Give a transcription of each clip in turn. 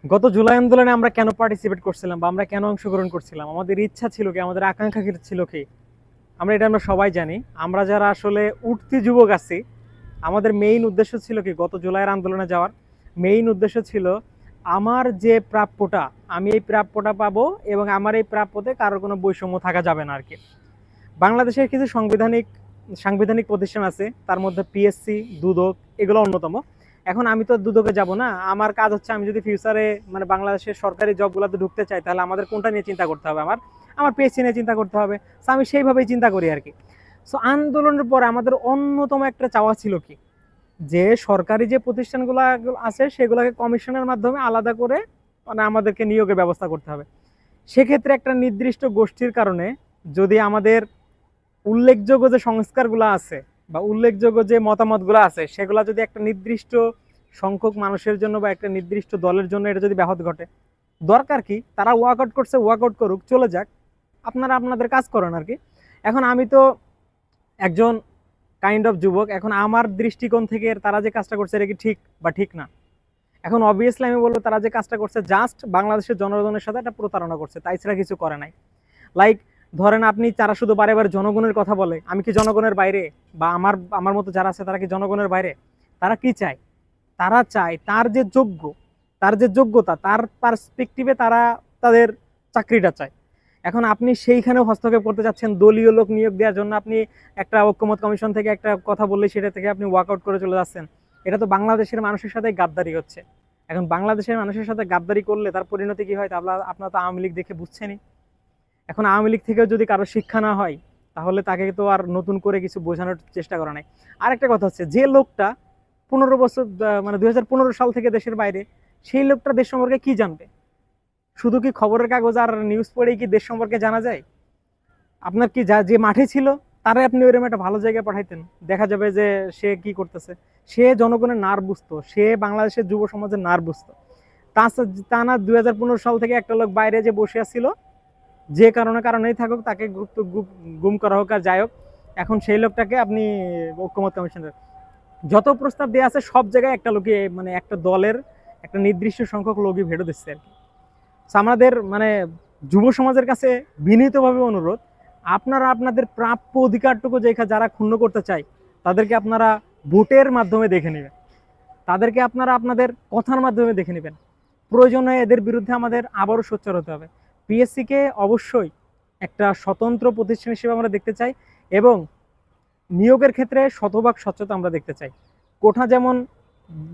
গত জুলাই আন্দোলনে আমরা কেন পার্টিসিপেট করছিলাম বা আমরা কেন অংশগ্রহণ করছিলাম, আমাদের ইচ্ছা ছিল কি, আমাদের আকাঙ্ক্ষা ছিল কি, আমরা সবাই জানি। আমরা যারা আসলে উঠতি যুবক আছি, আমাদের মেইন উদ্দেশ্য ছিল কি, গত জুলাইয়ের আন্দোলনে যাওয়ার মেইন উদ্দেশ্য ছিল আমার যে প্রাপ্যটা, আমি এই প্রাপ্যটা পাবো এবং আমার এই প্রাপ্যতে কারোর কোনো বৈষম্য থাকা যাবে না আর কি। বাংলাদেশের কিছু সাংবিধানিক প্রতিষ্ঠান আছে, তার মধ্যে পিএসসি, দুদক, এগুলো অন্যতম। এখন আমি তো দুদকে যাব না, আমার কাজ হচ্ছে আমি যদি ফিউচারে মানে বাংলাদেশের সরকারি জবগুলোতে ঢুকতে চাই, তাহলে আমাদের কোনটা নিয়ে চিন্তা করতে হবে, আমার আমার পিএসসি নিয়ে চিন্তা করতে হবে। সো আমি সেইভাবেই চিন্তা করি আর কি। সো আন্দোলনের পরে আমাদের অন্যতম একটা চাওয়া ছিল কি, যে সরকারি যে প্রতিষ্ঠানগুলো আছে সেগুলোকে কমিশনের মাধ্যমে আলাদা করে মানে আমাদেরকে নিয়োগের ব্যবস্থা করতে হবে। সেক্ষেত্রে একটা নির্দিষ্ট গোষ্ঠীর কারণে যদি আমাদের উল্লেখযোগ্য যে সংস্কারগুলো আছে বা উল্লেখযোগ্য যে মতামতগুলো আছে, সেগুলো যদি একটা নির্দিষ্ট সংখ্যক মানুষের জন্য বা একটা নির্দিষ্ট দলের জন্য এটা যদি ব্যাহত ঘটে, দরকার কি, তারা ওয়াকআউট করছে, ওয়াকআউট করুক, চলে যাক, আপনারা আপনাদের কাজ করেন আর কি। এখন আমি তো একজন কাইন্ড অফ যুবক, এখন আমার দৃষ্টিকোণ থেকে তারা যে কাজটা করছে এটা কি ঠিক বা ঠিক না। এখন অবভিয়াসলি আমি বলবো তারা যে কাজটা করছে জাস্ট বাংলাদেশের জনগণের সাথে একটা প্রতারণা করছে, তাই ছাড়া কিছু করে নাই। লাইক ধরেন আপনি, তারা শুধু বারে বারে জনগণের কথা বলে, আমি কি জনগণের বাইরে, বা আমার আমার মতো যারা আছে তারা কি জনগণের বাইরে? তারা কি চায়? তারা চায় তার যে যোগ্য, তার যে যোগ্যতা, তার পার্সপেক্টিভে তারা তাদের চাকরিটা চায়। এখন আপনি সেইখানেও হস্তক্ষেপ করতে চাচ্ছেন, দলীয় লোক নিয়োগ দেওয়ার জন্য আপনি একটা ঐক্যমত কমিশন থেকে একটা কথা বললে সেটা থেকে আপনি ওয়াকআউট করে চলে যাচ্ছেন। এটা তো বাংলাদেশের মানুষের সাথে গাদ্দারি হচ্ছে। এখন বাংলাদেশের মানুষের সাথে গাদ্দারি করলে তার পরিণতি কি হয়, তা আপনার তো আওয়ামী লীগ দেখে বুঝছেনই। এখন আওয়ামী লীগ থেকেও যদি কারো শিক্ষা না হয়, তাহলে তাকে তো আর নতুন করে কিছু বোঝানোর চেষ্টা করা নাই। আরেকটা কথা হচ্ছে, যে লোকটা 15 বছর মানে 2015 সাল থেকে দেশের বাইরে, সেই লোকটা দেশ সম্পর্কে কি জানবে? শুধু কি খবরের কাগজ আর নিউজ পড়েই কি দেশ সম্পর্কে জানা যায়? আপনার কি যে মাঠে ছিল তারে আপনি ওইরকম একটা ভালো জায়গায় পাঠাইতেন, দেখা যাবে যে সে কি করতেছে, সে জনগণের নার বুঝতো, সে বাংলাদেশের যুব সমাজের নার বুঝতো। তা না 2015 সাল থেকে একটা লোক বাইরে যে বসে আছিল, যে কারণেই থাকুক, তাকে গুম করা হোক আর যাই হোক, এখন সেই লোকটাকে আপনি ঐক্যমত কমিশনের যত প্রস্তাব দেওয়া আছে সব জায়গায় একটা লোকই, মানে একটা দলের একটা নির্দিষ্ট সংখ্যক লোকই ভেটো দিচ্ছে আর কি। আমাদের মানে যুব সমাজের কাছে বিনীতভাবে অনুরোধ, আপনারা আপনাদের প্রাপ্য অধিকারটুকু যারা ক্ষুণ্ণ করতে চায়, তাদেরকে আপনারা ভোটের মাধ্যমে দেখে নেবেন, তাদেরকে আপনারা আপনাদের কথার মাধ্যমে দেখে নেবেন। প্রয়োজন হয় এদের বিরুদ্ধে আমাদের আবারও সোচ্চার হতে হবে। পিএসসিকে অবশ্যই একটা স্বতন্ত্র প্রতিষ্ঠান হিসেবে আমরা দেখতে চাই, এবং নিয়োগের ক্ষেত্রে শতভাগ স্বচ্ছতা আমরা দেখতে চাই। কোঠা যেমন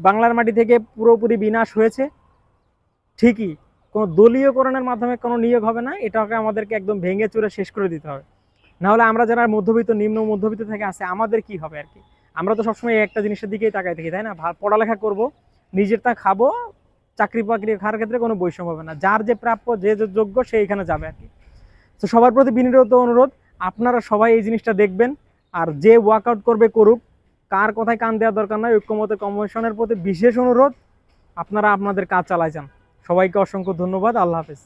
বাংলার মাটি থেকে পুরোপুরি বিনাশ হয়েছে, ঠিকই কোনো দলীয়করণের মাধ্যমে কোনো নিয়োগ হবে না, এটাকে আমাদেরকে একদম ভেঙে চুরে শেষ করে দিতে হবে। নাহলে আমরা যারা মধ্যবিত্ত, নিম্ন মধ্যবিত্ত থেকে আছে, আমাদের কি হবে আর কি? আমরা তো সবসময় একটা জিনিসের দিকেই তাকাই থাকি, তাই না? পড়ালেখা করব, নিজেরটা খাবো, চাকরি বাকরি খাওয়ার ক্ষেত্রে কোনো বৈষম্য হবে না, যার যে প্রাপ্য, যে যোগ্য, সে এখানে যাবে আর কি। তো সবার প্রতি বিনীত অনুরোধ, আপনারা সবাই এই জিনিসটা দেখবেন, আর যে ওয়ার্কআউট করবে করুক, কার কথায় কান দেওয়া দরকার নয়। ঐক্যমত কমিশনের প্রতি বিশেষ অনুরোধ, আপনারা আপনাদের কাজ চালায় যান। সবাইকে অসংখ্য ধন্যবাদ। আল্লাহ হাফেজ।